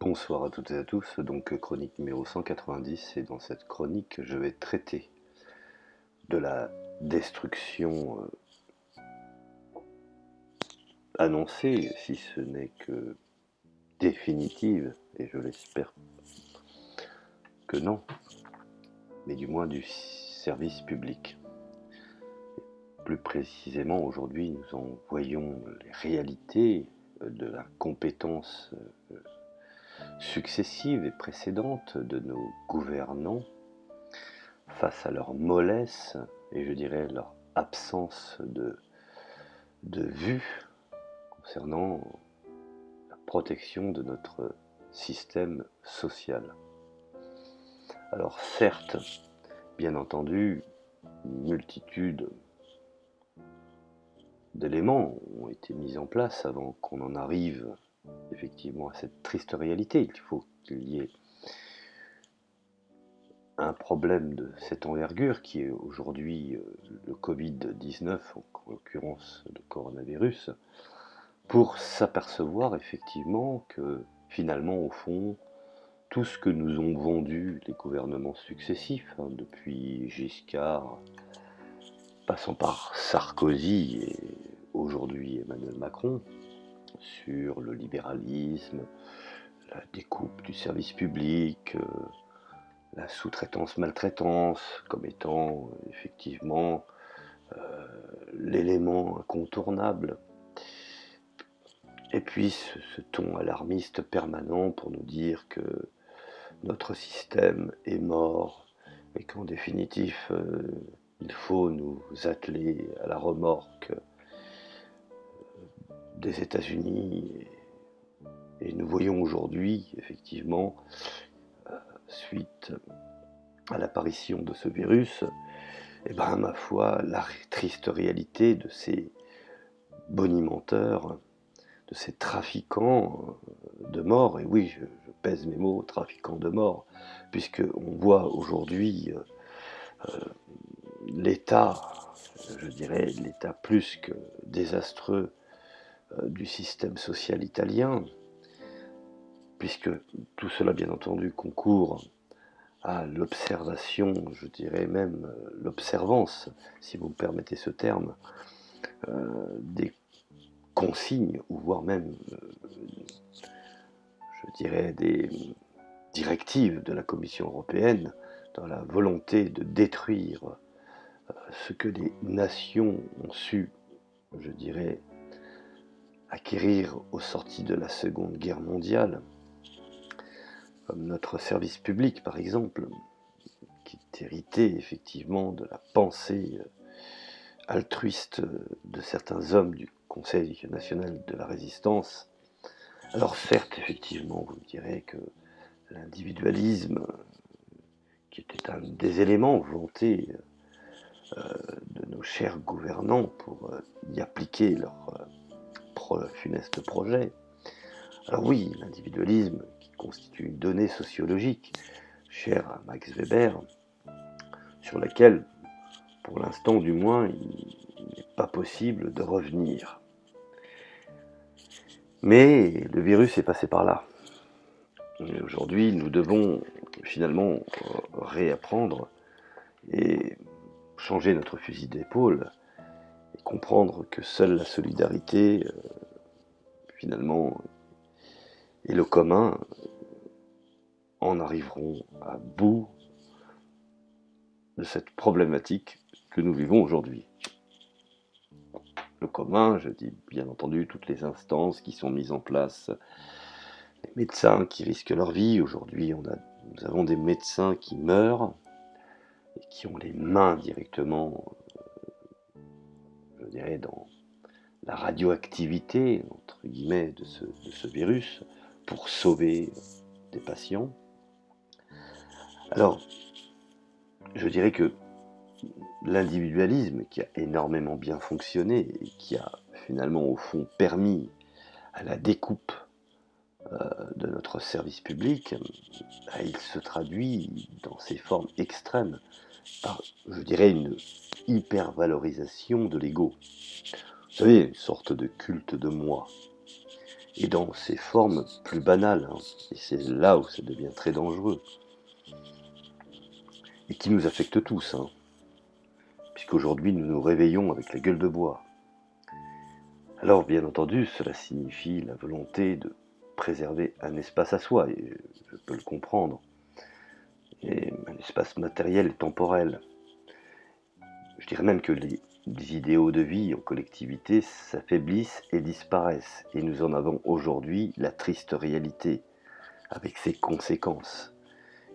Bonsoir à toutes et à tous, donc chronique numéro 190, et dans cette chronique je vais traiter de la destruction annoncée, si ce n'est que définitive, et je l'espère que non, mais du moins du service public. Plus précisément, aujourd'hui, nous en voyons les réalités de la compétence successive et précédente de nos gouvernants face à leur mollesse et je dirais leur absence de vue concernant la protection de notre système social. Alors certes, bien entendu, une multitude d'éléments ont été mis en place avant qu'on en arrive effectivement à cette triste réalité. Il faut qu'il y ait un problème de cette envergure qui est aujourd'hui le Covid-19, en l'occurrence le coronavirus, pour s'apercevoir effectivement que finalement au fond tout ce que nous ont vendu les gouvernements successifs, depuis Giscard, passant par Sarkozy et aujourd'hui Emmanuel Macron, sur le libéralisme, la découpe du service public, la sous-traitance-maltraitance comme étant effectivement l'élément incontournable. Et puis ce ton alarmiste permanent pour nous dire que notre système est mort et qu'en définitif il faut nous atteler à la remorque des États-Unis. Et nous voyons aujourd'hui effectivement, suite à l'apparition de ce virus, ma foi, la triste réalité de ces bonimenteurs, de ces trafiquants de mort, et oui, je pèse mes mots, trafiquants de mort, puisqu'on voit aujourd'hui l'état, je dirais l'état plus que désastreux du système social italien, puisque tout cela, bien entendu, concourt à l'observation, je dirais même l'observance, si vous me permettez ce terme, des consignes, ou voire même, je dirais, des directives de la Commission européenne dans la volonté de détruire ce que les nations ont su, je dirais, acquérir au sorti de la Seconde Guerre mondiale, comme notre service public par exemple, qui est hérité effectivement de la pensée altruiste de certains hommes du Conseil national de la résistance. Alors certes, effectivement, vous me direz que l'individualisme, qui était un des éléments vantés de nos chers gouvernants pour y appliquer leur funeste projet. Alors oui, l'individualisme, qui constitue une donnée sociologique chère à Max Weber, sur laquelle, pour l'instant du moins, il n'est pas possible de revenir. Mais le virus est passé par là. Et aujourd'hui, nous devons finalement réapprendre et changer notre fusil d'épaule et comprendre que seule la solidarité, finalement, et le commun en arriveront à bout de cette problématique que nous vivons aujourd'hui. Le commun, je dis bien entendu toutes les instances qui sont mises en place, les médecins qui risquent leur vie. Aujourd'hui, nous avons des médecins qui meurent et qui ont les mains directement, je dirais, dans la radioactivité, entre guillemets, de ce virus pour sauver des patients. Alors, je dirais que l'individualisme, qui a énormément bien fonctionné et qui a finalement au fond permis à la découpe de notre service public, il se traduit dans ses formes extrêmes par, je dirais, une hypervalorisation de l'ego. Vous savez, une sorte de culte de moi, et dans ses formes plus banales, hein, et c'est là où ça devient très dangereux, et qui nous affecte tous, hein, puisqu'aujourd'hui nous nous réveillons avec la gueule de bois. Alors bien entendu, cela signifie la volonté de préserver un espace à soi, et je peux le comprendre, et un espace matériel et temporel. Je dirais même que les idéaux de vie en collectivité s'affaiblissent et disparaissent, et nous en avons aujourd'hui la triste réalité, avec ses conséquences.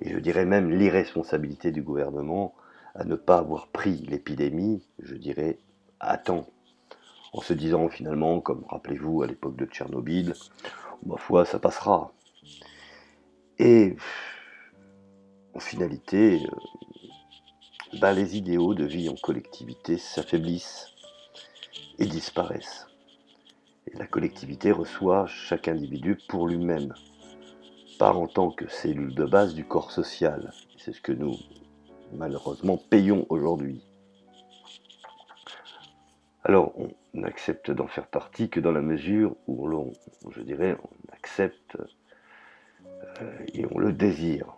Et je dirais même l'irresponsabilité du gouvernement à ne pas avoir pris l'épidémie, je dirais, à temps, en se disant finalement, comme rappelez-vous à l'époque de Tchernobyl, ma foi, ça passera. Et en finalité, les idéaux de vie en collectivité s'affaiblissent et disparaissent. Et la collectivité reçoit chaque individu pour lui-même, pas en tant que cellule de base du corps social. C'est ce que nous, malheureusement, payons aujourd'hui. Alors, on n'accepte d'en faire partie que dans la mesure où l'on, je dirais, on accepte et on le désire.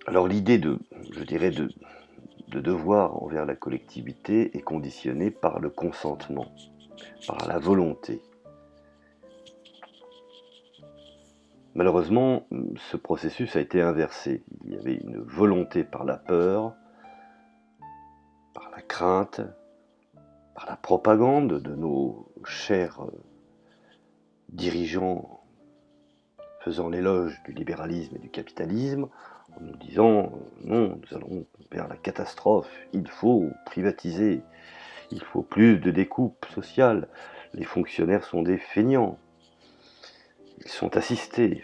Alors l'idée je dirais, de devoir envers la collectivité est conditionnée par le consentement, par la volonté. Malheureusement, ce processus a été inversé. Il y avait une volonté par la peur, par la crainte, par la propagande de nos chers dirigeants faisant l'éloge du libéralisme et du capitalisme, en nous disant non, nous allons vers la catastrophe, il faut privatiser, il faut plus de découpe sociale, les fonctionnaires sont des feignants, ils sont assistés.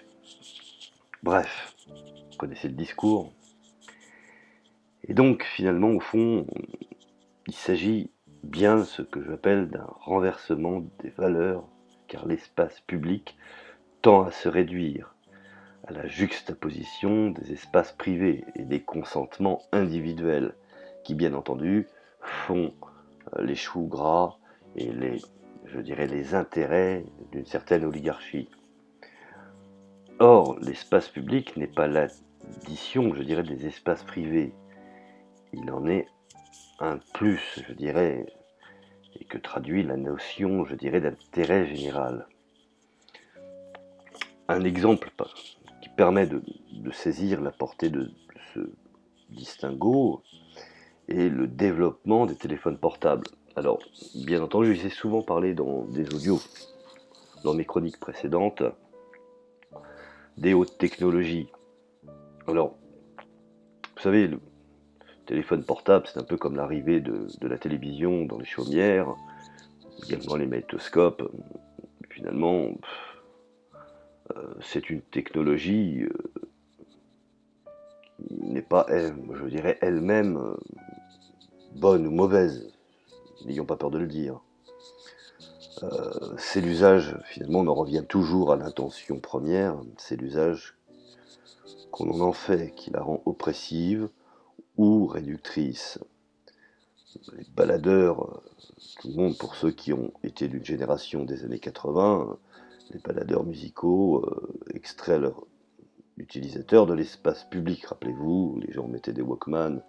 Bref, vous connaissez le discours. Et donc finalement, au fond, il s'agit bien de ce que j'appelle d'un renversement des valeurs, car l'espace public tend à se réduire à la juxtaposition des espaces privés et des consentements individuels qui, bien entendu, font les choux gras et les intérêts d'une certaine oligarchie. Or, l'espace public n'est pas l'addition, je dirais, des espaces privés. Il en est un plus, je dirais, et que traduit la notion, je dirais, d'intérêt général. Un exemple qui permet de saisir la portée de ce distinguo est le développement des téléphones portables. Alors, bien entendu, j'ai souvent parlé dans des audios, dans mes chroniques précédentes, des hautes technologies. Alors, vous savez, le téléphone portable, c'est un peu comme l'arrivée de la télévision dans les chaumières, également les magnétoscopes. Finalement, c'est une technologie qui n'est pas, je dirais, elle-même bonne ou mauvaise. N'ayons pas peur de le dire. C'est l'usage, finalement, on en revient toujours à l'intention première, c'est l'usage qu'on en fait qui la rend oppressive ou réductrice. Les baladeurs, tout le monde, pour ceux qui ont été d'une génération des années 80, les baladeurs musicaux extraient leurs utilisateurs de l'espace public. Rappelez-vous, les gens mettaient des Walkman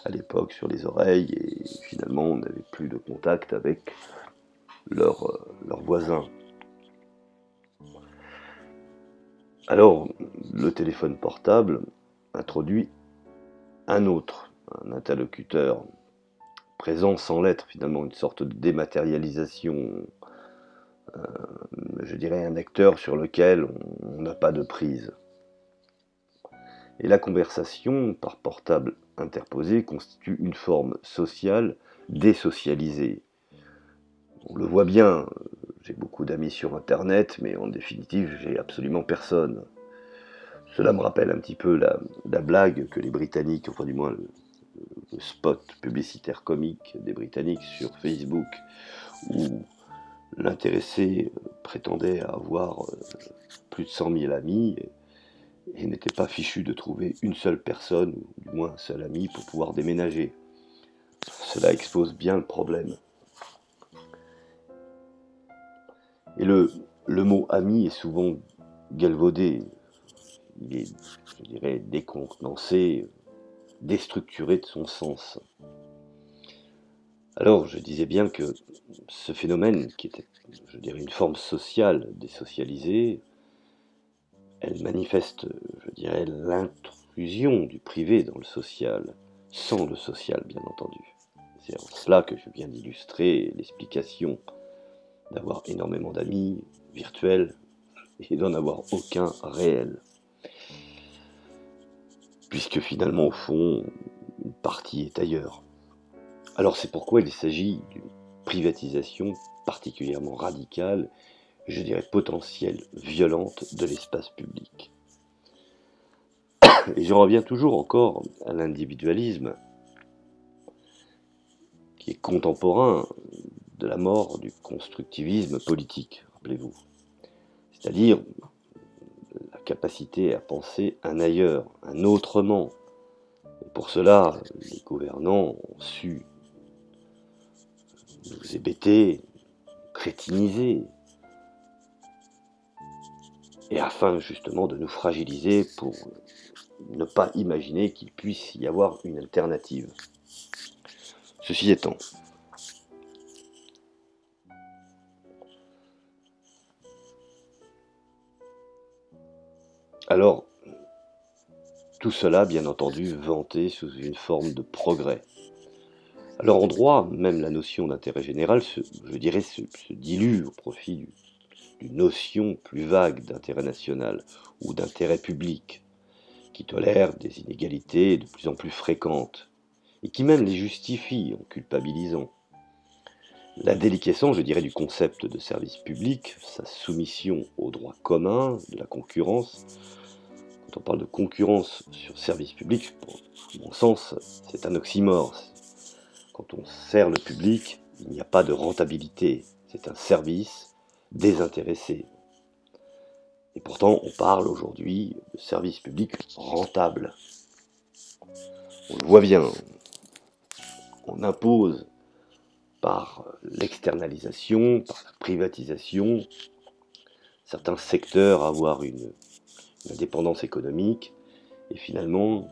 à l'époque sur les oreilles et finalement on n'avait plus de contact avec leurs voisins. Alors, le téléphone portable introduit un interlocuteur présent sans l'être, finalement une sorte de dématérialisation, je dirais un acteur sur lequel on n'a pas de prise. Et la conversation par portable interposé constitue une forme sociale désocialisée. On le voit bien, j'ai beaucoup d'amis sur Internet, mais en définitive, j'ai absolument personne. Cela me rappelle un petit peu la blague que les Britanniques, enfin du moins le spot publicitaire comique des Britanniques sur Facebook, où l'intéressé prétendait avoir plus de 100 000 amis et n'était pas fichu de trouver une seule personne, ou du moins un seul ami, pour pouvoir déménager. cela expose bien le problème. Et le mot ami est souvent galvaudé, il est, je dirais, décontenancé, déstructuré de son sens. Alors, je disais bien que ce phénomène, qui était, je dirais, une forme sociale désocialisée, elle manifeste, je dirais, l'intrusion du privé dans le social, sans le social, bien entendu. C'est en cela que je viens d'illustrer l'explication d'avoir énormément d'amis virtuels et d'en avoir aucun réel. Puisque finalement, au fond, une partie est ailleurs. Alors c'est pourquoi il s'agit d'une privatisation particulièrement radicale, je dirais potentielle, violente de l'espace public. Et je reviens toujours encore à l'individualisme, qui est contemporain de la mort du constructivisme politique, rappelez-vous. C'est-à-dire la capacité à penser un ailleurs, un autrement. Et pour cela, les gouvernants ont su nous hébéter, crétiniser, et afin justement de nous fragiliser pour ne pas imaginer qu'il puisse y avoir une alternative. Ceci étant, alors, tout cela, bien entendu, vanté sous une forme de progrès. Alors en droit, même la notion d'intérêt général, je dirais, se dilue au profit d'une notion plus vague d'intérêt national ou d'intérêt public, qui tolère des inégalités de plus en plus fréquentes, et qui même les justifie en culpabilisant. La déliquescence, je dirais, du concept de service public, sa soumission au droit commun de la concurrence. Quand on parle de concurrence sur service public, pour mon sens, c'est un oxymore. Quand on sert le public, il n'y a pas de rentabilité. C'est un service désintéressé. Et pourtant, on parle aujourd'hui de service public rentable. On le voit bien. On impose par l'externalisation, par la privatisation, certains secteurs à avoir une indépendance économique, et finalement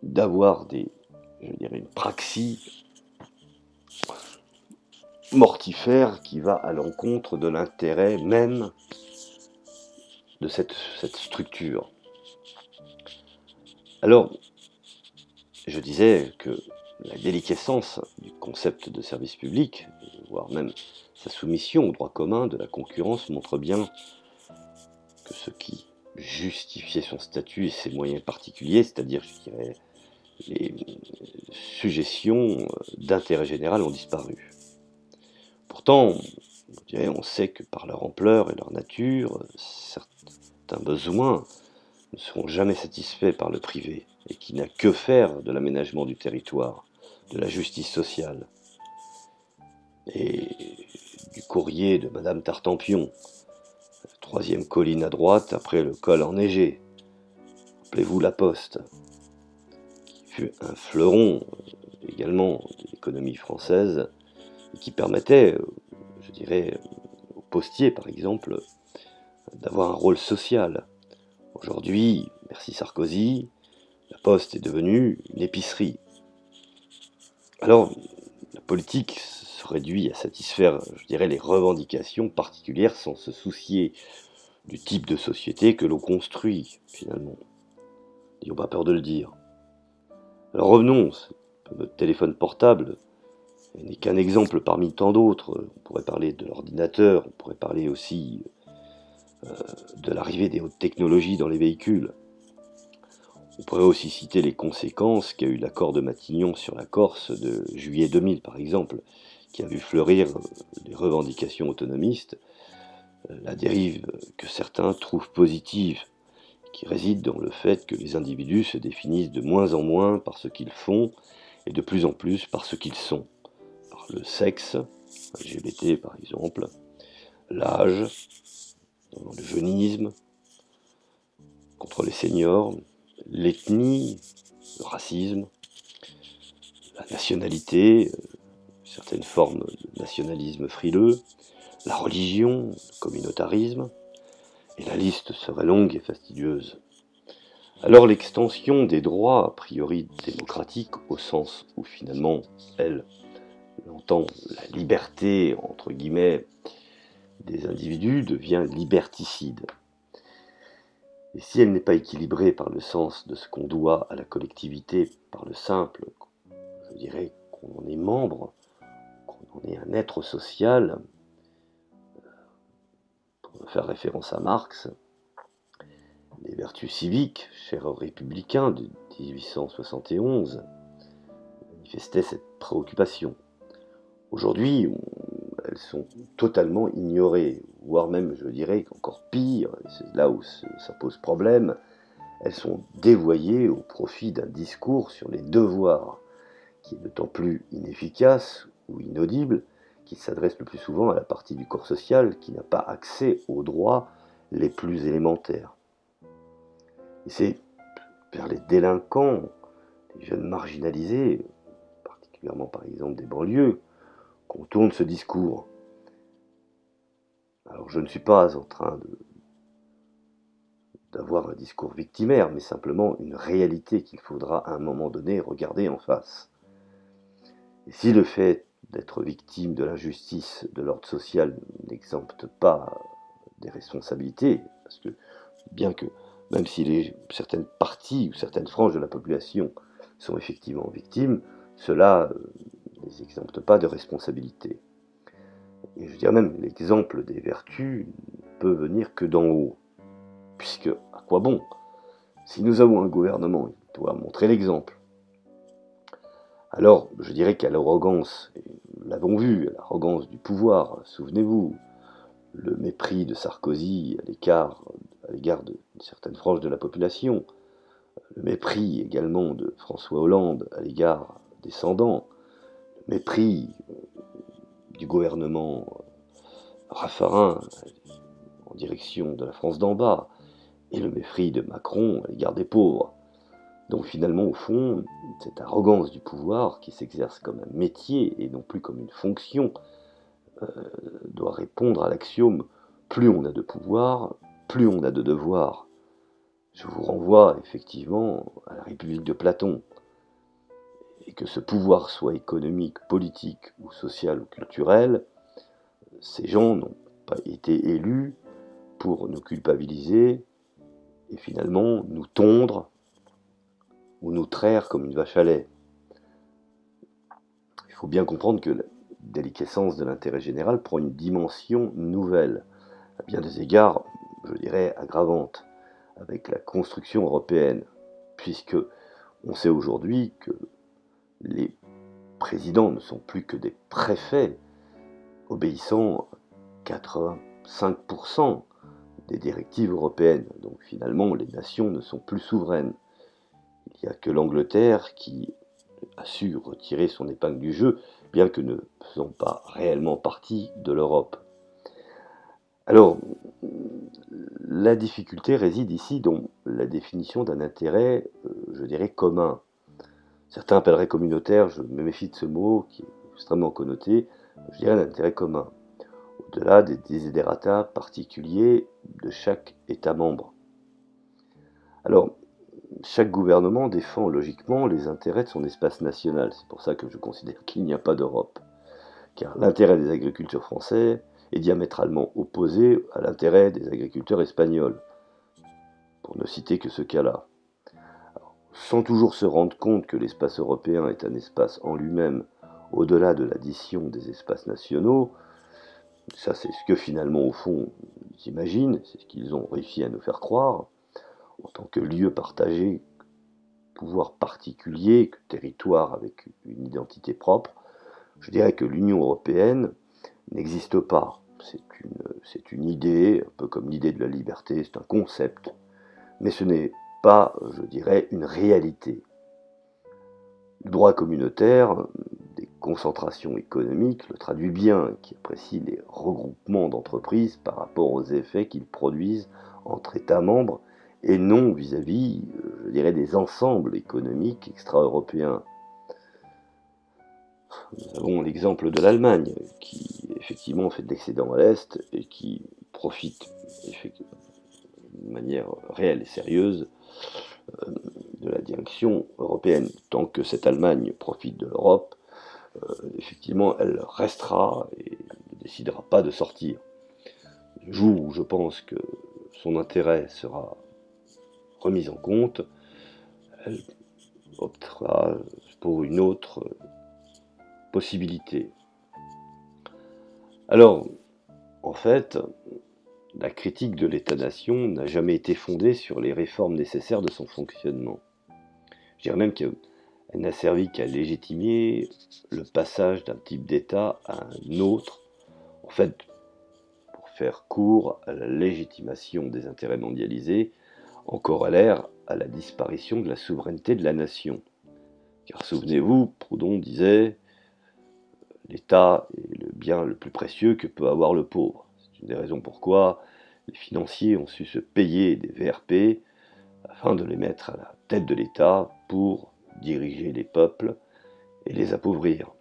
d'avoir une praxis mortifère qui va à l'encontre de l'intérêt même de cette structure. Alors, je disais que la déliquescence du concept de service public, voire même sa soumission au droit commun de la concurrence, montre bien que ce qui justifiait son statut et ses moyens particuliers, c'est-à-dire, je dirais, les suggestions d'intérêt général ont disparu. Pourtant, je dirais, on sait que par leur ampleur et leur nature, certains besoins ne seront jamais satisfaits par le privé, et qui n'a que faire de l'aménagement du territoire, de la justice sociale, et du courrier de Madame Tartampion, troisième colline à droite après le col enneigé. Rappelez-vous la Poste, qui fut un fleuron également de l'économie française, et qui permettait, je dirais, aux postiers par exemple, d'avoir un rôle social. Aujourd'hui, merci Sarkozy, la Poste est devenue une épicerie. Alors, la politique se réduit à satisfaire, je dirais, les revendications particulières sans se soucier du type de société que l'on construit, finalement. N'ayons pas peur de le dire. Alors revenons, notre téléphone portable n'est qu'un exemple parmi tant d'autres. On pourrait parler de l'ordinateur, on pourrait parler aussi de l'arrivée des hautes technologies dans les véhicules. On pourrait aussi citer les conséquences qu'a eu l'accord de Matignon sur la Corse de juillet 2000, par exemple, qui a vu fleurir les revendications autonomistes, la dérive que certains trouvent positive, qui réside dans le fait que les individus se définissent de moins en moins par ce qu'ils font et de plus en plus par ce qu'ils sont. Par le sexe, LGBT par exemple, l'âge, le jeunisme, contre les seniors, l'ethnie, le racisme, la nationalité, certaines formes de nationalisme frileux, la religion, le communautarisme, et la liste serait longue et fastidieuse. Alors l'extension des droits, a priori démocratiques, au sens où finalement, elle entend la liberté, entre guillemets, des individus, devient liberticide. Et si elle n'est pas équilibrée par le sens de ce qu'on doit à la collectivité, par le simple, je dirais qu'on en est membre, qu'on en est un être social, pour faire référence à Marx, les vertus civiques, chères aux républicains de 1871, manifestaient cette préoccupation. Aujourd'hui, elles sont totalement ignorées, voire même, je dirais, qu'encore pire, et c'est là où ça pose problème, elles sont dévoyées au profit d'un discours sur les devoirs, qui est d'autant plus inefficace ou inaudible qu'il s'adresse le plus souvent à la partie du corps social qui n'a pas accès aux droits les plus élémentaires. Et c'est vers les délinquants, les jeunes marginalisés, particulièrement par exemple des banlieues, qu'on tourne ce discours. Alors je ne suis pas en train d'avoir un discours victimaire, mais simplement une réalité qu'il faudra à un moment donné regarder en face. Et si le fait d'être victime de l'injustice de l'ordre social n'exempte pas des responsabilités, parce que bien que, même si certaines parties ou certaines franges de la population sont effectivement victimes, cela ne les exempte pas de responsabilité. Et je dirais même, l'exemple des vertus ne peut venir que d'en haut. Puisque, à quoi bon? Si nous avons un gouvernement, il doit montrer l'exemple. Alors, je dirais qu'à l'arrogance, nous l'avons vu, à l'arrogance du pouvoir, souvenez-vous, le mépris de Sarkozy à l'égard de certaines franges de la population, le mépris également de François Hollande à l'égard des sans-dents, le mépris du gouvernement Raffarin en direction de la France d'en bas, et le mépris de Macron à l'égard des pauvres. Donc finalement, au fond, cette arrogance du pouvoir qui s'exerce comme un métier et non plus comme une fonction doit répondre à l'axiome plus on a de pouvoir, plus on a de devoirs. Je vous renvoie effectivement à la République de Platon. Et que ce pouvoir soit économique, politique ou social ou culturel, ces gens n'ont pas été élus pour nous culpabiliser et finalement nous tondre ou nous traire comme une vache à lait. Il faut bien comprendre que la déliquescence de l'intérêt général prend une dimension nouvelle, à bien des égards, je dirais, aggravante, avec la construction européenne, puisque on sait aujourd'hui que les présidents ne sont plus que des préfets, obéissant à 85% des directives européennes. Donc finalement, les nations ne sont plus souveraines. Il n'y a que l'Angleterre qui a su retirer son épingle du jeu, bien que ne faisant pas réellement partie de l'Europe. Alors, la difficulté réside ici dans la définition d'un intérêt, je dirais, commun. Certains appelleraient communautaire, je me méfie de ce mot qui est extrêmement connoté, je dirais un intérêt commun, au-delà des desiderata particuliers de chaque État membre. Alors, chaque gouvernement défend logiquement les intérêts de son espace national, c'est pour ça que je considère qu'il n'y a pas d'Europe, car l'intérêt des agriculteurs français est diamétralement opposé à l'intérêt des agriculteurs espagnols, pour ne citer que ce cas-là. Sans toujours se rendre compte que l'espace européen est un espace en lui-même, au-delà de l'addition des espaces nationaux, ça c'est ce que finalement au fond ils imaginent, c'est ce qu'ils ont réussi à nous faire croire, en tant que lieu partagé, pouvoir particulier, territoire avec une identité propre, je dirais que l'Union européenne n'existe pas. C'est une idée, un peu comme l'idée de la liberté, c'est un concept, mais ce n'est pas, je dirais, une réalité. Le droit communautaire des concentrations économiques le traduit bien, qui apprécie les regroupements d'entreprises par rapport aux effets qu'ils produisent entre États membres et non vis-à-vis, je dirais, des ensembles économiques extra-européens. Nous avons l'exemple de l'Allemagne, qui effectivement fait de l'excédent à l'Est et qui profite de manière réelle et sérieuse de la direction européenne. Tant que cette Allemagne profite de l'Europe, effectivement, elle restera et ne décidera pas de sortir. Le jour où je pense que son intérêt sera remis en compte, elle optera pour une autre possibilité. Alors, en fait, la critique de l'État-nation n'a jamais été fondée sur les réformes nécessaires de son fonctionnement. Je dirais même qu'elle n'a servi qu'à légitimer le passage d'un type d'État à un autre, en fait, pour faire court à la légitimation des intérêts mondialisés, en corollaire à la disparition de la souveraineté de la nation. Car souvenez-vous, Proudhon disait « L'État est le bien le plus précieux que peut avoir le pauvre ». C'est une des raisons pourquoi les financiers ont su se payer des VRP afin de les mettre à la tête de l'État pour diriger les peuples et les appauvrir.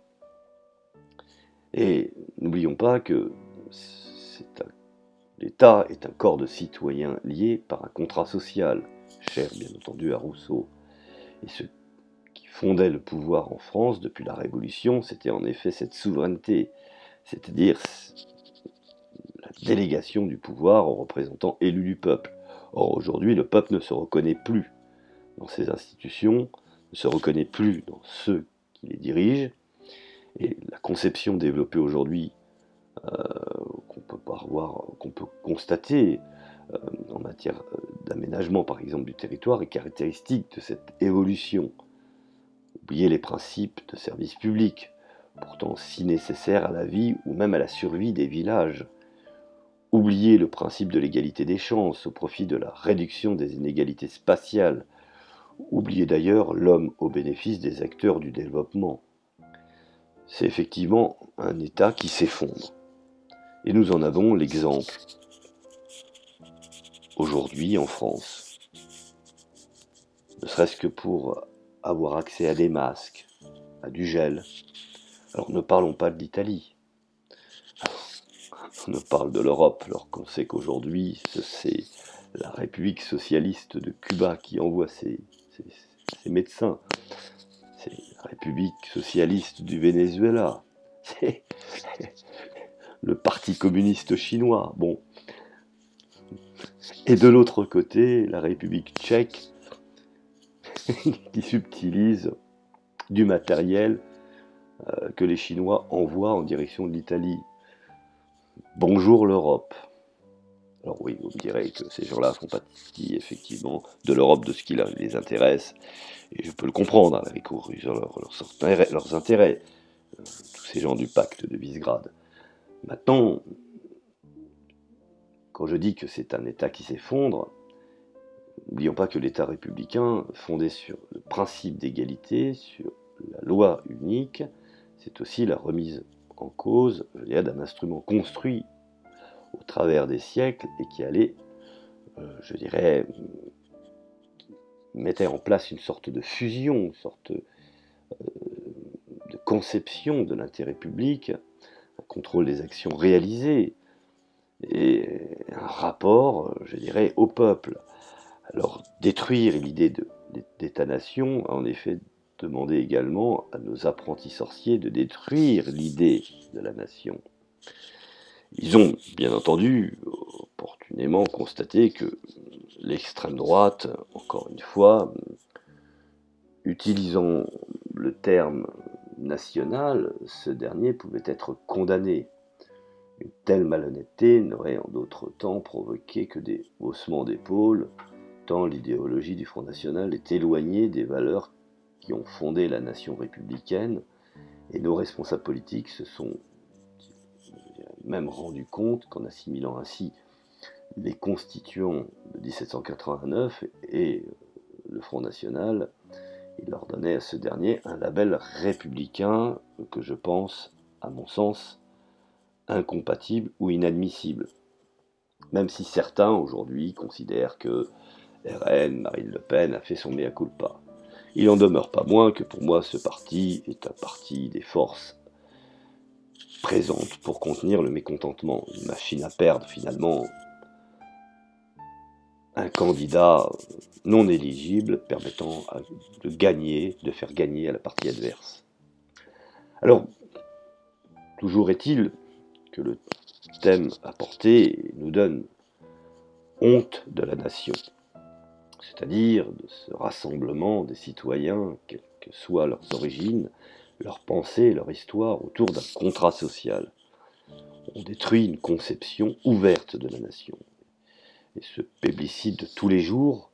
Et n'oublions pas que l'État est un corps de citoyens liés par un contrat social, cher bien entendu à Rousseau. Et ce qui fondait le pouvoir en France depuis la Révolution, c'était en effet cette souveraineté, c'est-à-dire la délégation du pouvoir aux représentants élus du peuple. Or aujourd'hui, le peuple ne se reconnaît plus dans ces institutions, ne se reconnaît plus dans ceux qui les dirigent, et la conception développée aujourd'hui, qu'on peut constater en matière d'aménagement par exemple du territoire, est caractéristique de cette évolution. Oubliez les principes de service public, pourtant si nécessaires à la vie ou même à la survie des villages. Oubliez le principe de l'égalité des chances au profit de la réduction des inégalités spatiales. Oubliez d'ailleurs l'homme au bénéfice des acteurs du développement. C'est effectivement un État qui s'effondre. Et nous en avons l'exemple aujourd'hui en France. Ne serait-ce que pour avoir accès à des masques, à du gel. Alors ne parlons pas de l'Italie. On parle de l'Europe, alors qu'on sait qu'aujourd'hui, c'est la République socialiste de Cuba qui envoie ses médecins. C'est la République socialiste du Venezuela. C'est le Parti communiste chinois. Bon. Et de l'autre côté, la République tchèque qui subtilise du matériel que les Chinois envoient en direction de l'Italie. Bonjour l'Europe. Alors oui, vous me direz que ces gens-là font partie effectivement de l'Europe, de ce qui les intéresse, et je peux le comprendre avec leurs intérêts, tous ces gens du pacte de Visegrad. Maintenant, quand je dis que c'est un État qui s'effondre, n'oublions pas que l'État républicain, fondé sur le principe d'égalité, sur la loi unique, c'est aussi la remise en cause d'un instrument construit au travers des siècles et qui allait, je dirais, mettre en place une sorte de fusion, une sorte de conception de l'intérêt public, un contrôle des actions réalisées et un rapport, je dirais, au peuple. Alors, détruire l'idée d'État-nation a en effet demandé également à nos apprentis sorciers de détruire l'idée de la nation. Ils ont, bien entendu, opportunément constaté que l'extrême droite, encore une fois, utilisant le terme national, ce dernier pouvait être condamné. Une telle malhonnêteté n'aurait en d'autres temps provoqué que des haussements d'épaules, tant l'idéologie du Front National est éloignée des valeurs qui ont fondé la nation républicaine, et nos responsables politiques se sont même rendu compte qu'en assimilant ainsi les constituants de 1789 et le Front National, il leur donnait à ce dernier un label républicain que je pense, à mon sens, incompatible ou inadmissible. Même si certains aujourd'hui considèrent que RN, Marine Le Pen, a fait son mea culpa. Il n'en demeure pas moins que pour moi ce parti est un parti des forces présentes pour contenir le mécontentement, une machine à perdre finalement, un candidat non éligible permettant de faire gagner à la partie adverse. Alors, toujours est-il que le thème apporté nous donne honte de la nation, c'est-à-dire de ce rassemblement des citoyens, quelles que soient leurs origines, leurs pensées, leur histoire, autour d'un contrat social. On détruit une conception ouverte de la nation. Et ce plébiscite de tous les jours,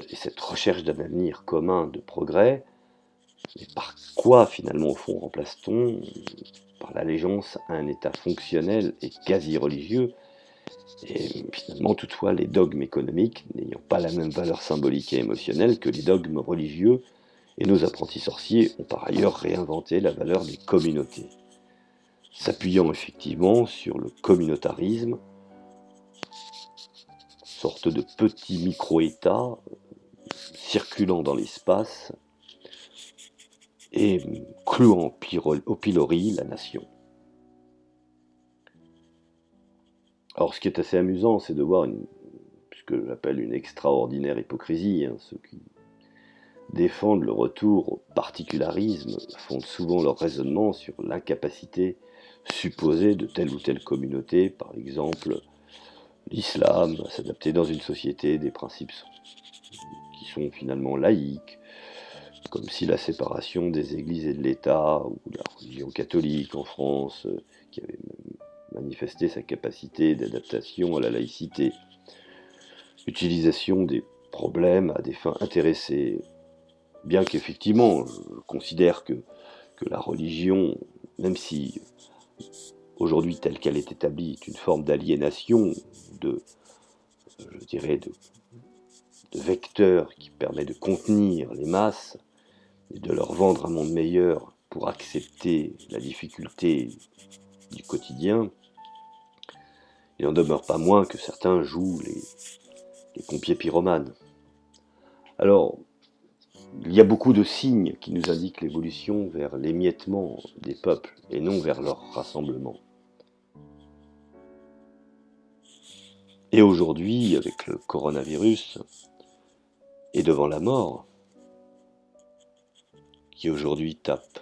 et cette recherche d'un avenir commun de progrès, mais par quoi finalement au fond remplace-t-on? Par l'allégeance à un état fonctionnel et quasi religieux, et finalement toutefois les dogmes économiques n'ayant pas la même valeur symbolique et émotionnelle que les dogmes religieux, et nos apprentis sorciers ont par ailleurs réinventé la valeur des communautés, s'appuyant effectivement sur le communautarisme, sorte de petit micro-État circulant dans l'espace et clouant au pilori la nation. Alors ce qui est assez amusant, c'est de voir ce que j'appelle une extraordinaire hypocrisie. Ceux qui défendent le retour au particularisme fondent souvent leur raisonnement sur l'incapacité supposée de telle ou telle communauté, par exemple l'islam, à s'adapter dans une société des principes qui sont finalement laïques, comme si la séparation des églises et de l'État, ou la religion catholique en France, qui avait manifesté sa capacité d'adaptation à la laïcité, utilisation des problèmes à des fins intéressées, bien qu'effectivement, je considère que la religion, même si aujourd'hui telle qu'elle est établie, est une forme d'aliénation, je dirais, de vecteur qui permet de contenir les masses et de leur vendre un monde meilleur pour accepter la difficulté du quotidien, il n'en demeure pas moins que certains jouent les pompiers pyromanes. Alors, il y a beaucoup de signes qui nous indiquent l'évolution vers l'émiettement des peuples et non vers leur rassemblement. Et aujourd'hui, avec le coronavirus, et devant la mort, qui aujourd'hui tape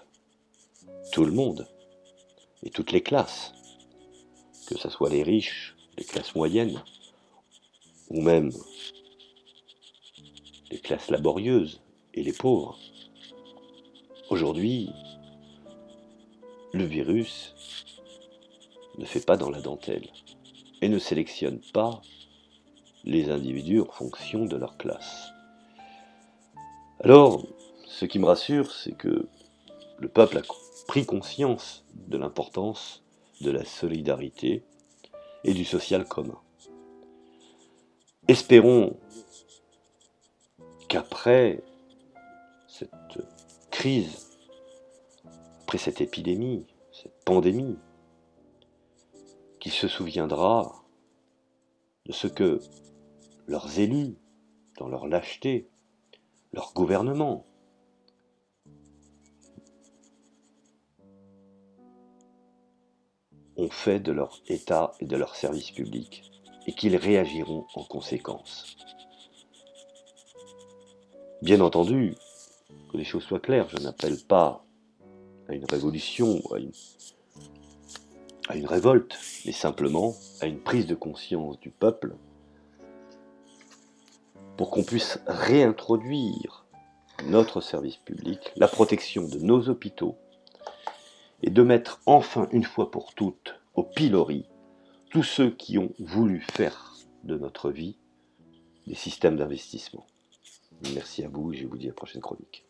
tout le monde et toutes les classes, que ce soit les riches, les classes moyennes, ou même les classes laborieuses et les pauvres. Aujourd'hui, le virus ne fait pas dans la dentelle et ne sélectionne pas les individus en fonction de leur classe. Alors, ce qui me rassure, c'est que le peuple a pris conscience de l'importance de la solidarité et du social commun. Espérons qu'après cette crise, après cette épidémie, cette pandémie, qu'il se souviendra de ce que leurs élus, dans leur lâcheté, leur gouvernement, ont fait de leur État et de leur service public, et qu'ils réagiront en conséquence. Bien entendu, que les choses soient claires, je n'appelle pas à une révolution, à une révolte, mais simplement à une prise de conscience du peuple pour qu'on puisse réintroduire notre service public, la protection de nos hôpitaux, et de mettre enfin une fois pour toutes au pilori tous ceux qui ont voulu faire de notre vie des systèmes d'investissement. Merci à vous et je vous dis à la prochaine chronique.